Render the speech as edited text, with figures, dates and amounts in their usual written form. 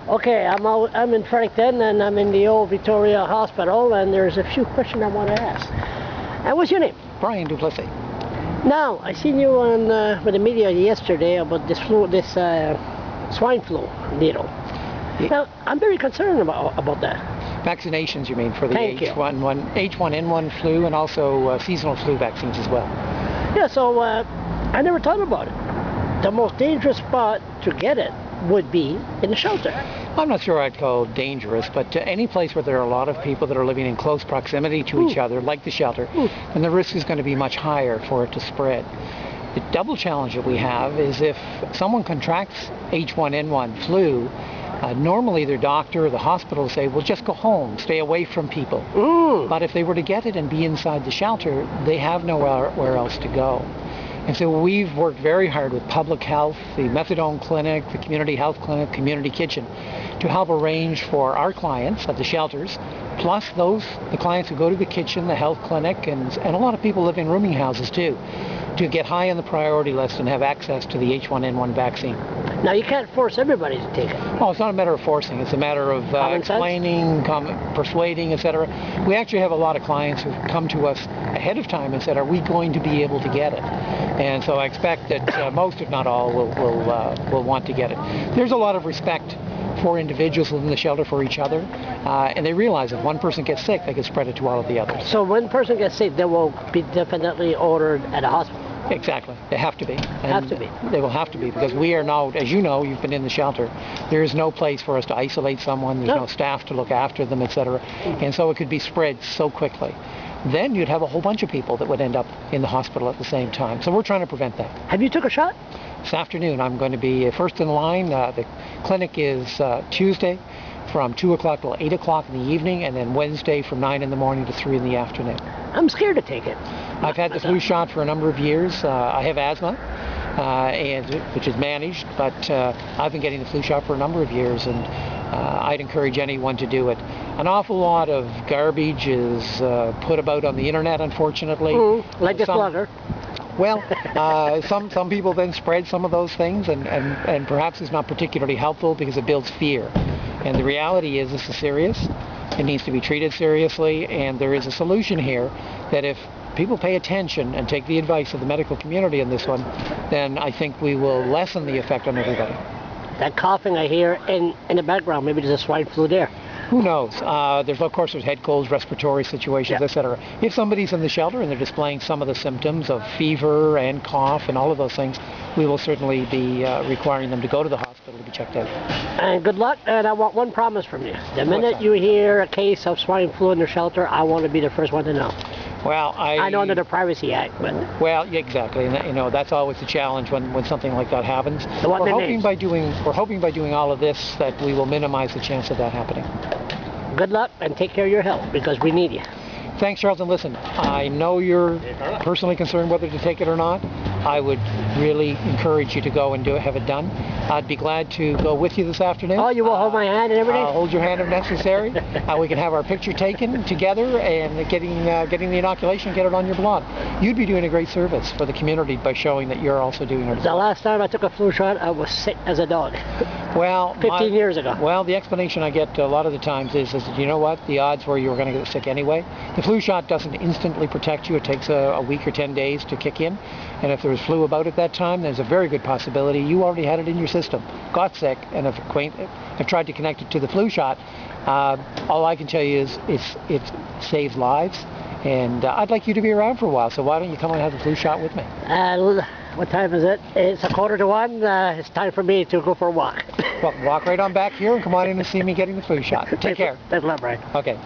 Okay, I'm in Fredericton, and I'm in the old Victoria Hospital, and there's a few questions I want to ask. And what's your name? Brian Duplessis. Now, I seen you on with the media yesterday about this swine flu needle. Yeah. Now, I'm very concerned about that. Vaccinations, you mean, for the Thank you. H1N1 flu and also seasonal flu vaccines as well. Yeah, so I never thought about it. The most dangerous spot to get it would be in the shelter. I'm not sure I'd call it dangerous, but any place where there are a lot of people that are living in close proximity to each other, like the shelter, then the risk is going to be much higher for it to spread. The double challenge that we have is if someone contracts H1N1 flu, normally their doctor or the hospital will say, well, just go home, stay away from people. But if they were to get it and be inside the shelter, they have nowhere else to go. And so we've worked very hard with public health, the methadone clinic, the community health clinic, community kitchen, to help arrange for our clients at the shelters, plus the clients who go to the kitchen, the health clinic, and a lot of people live in rooming houses too, to get high on the priority list and have access to the H1N1 vaccine. Now, you can't force everybody to take it. Oh, it's not a matter of forcing. It's a matter of explaining, persuading, etc. We actually have a lot of clients who come to us ahead of time and said, are we going to be able to get it? And so I expect that most, if not all, will want to get it. There's a lot of respect for individuals within the shelter for each other, and they realize if one person gets sick, they can spread it to all of the others. So when one person gets sick, they will be definitely ordered at a hospital? Exactly. They have to be. Have to be. They will have to be, because we are now, as you know, you've been in the shelter, there is no place for us to isolate someone, there's no staff to look after them, etc. And so it could be spread so quickly. Then you'd have a whole bunch of people that would end up in the hospital at the same time. So we're trying to prevent that. Have you took a shot? This afternoon I'm going to be first in line. The clinic is Tuesday from 2 o'clock till 8 o'clock in the evening, and then Wednesday from 9 in the morning to 3 in the afternoon. I'm scared to take it. I've had the flu shot for a number of years. I have asthma, which is managed, but I've been getting the flu shot for a number of years, and I'd encourage anyone to do it. An awful lot of garbage is put about on the internet, unfortunately. Like this blogger. Well, some people then spread some of those things, and perhaps it's not particularly helpful because it builds fear. And the reality is this is serious. It needs to be treated seriously, and there is a solution here that if people pay attention and take the advice of the medical community on this one, then I think we will lessen the effect on everybody. That coughing I hear in the background, maybe there's a swine flu there. Who knows? There's head colds, respiratory situations, etc. If somebody's in the shelter and they're displaying some of the symptoms of fever and cough and all of those things, we will certainly be requiring them to go to the hospital to be checked out. And good luck, and I want one promise from you. The minute you hear a case of swine flu in the shelter, I want to be the first one to know. Well, I know under the Privacy Act, but... Well, yeah, exactly, and that's always the challenge when something like that happens. So we're hoping by doing all of this that we will minimize the chance of that happening. Good luck, and take care of your health, because we need you. Thanks, Charles, and listen, I know you're personally concerned whether to take it or not. I would really encourage you to go and have it done. I'd be glad to go with you this afternoon. Oh, you will hold my hand and everything? I'll hold your hand if necessary. We can have our picture taken together, and getting the inoculation, get it on your blog. You'd be doing a great service for the community by showing that you're also doing it. The last time I took a flu shot, I was sick as a dog. Well, 15 years ago. Well, the explanation I get a lot of the times is that, you know what, the odds were you were going to get sick anyway. The flu shot doesn't instantly protect you. It takes a week or 10 days to kick in. And if there was flu about at that time, there's a very good possibility you already had it in your system, got sick, and have tried to connect it to the flu shot. All I can tell you is it saves lives. And I'd like you to be around for a while, so why don't you come and have the flu shot with me? What time is it? It's 1:45. It's time for me to go for a walk. Well, walk right on back here and come on in and see me getting the flu shot. Take care. Thanks a lot, Brian. Okay.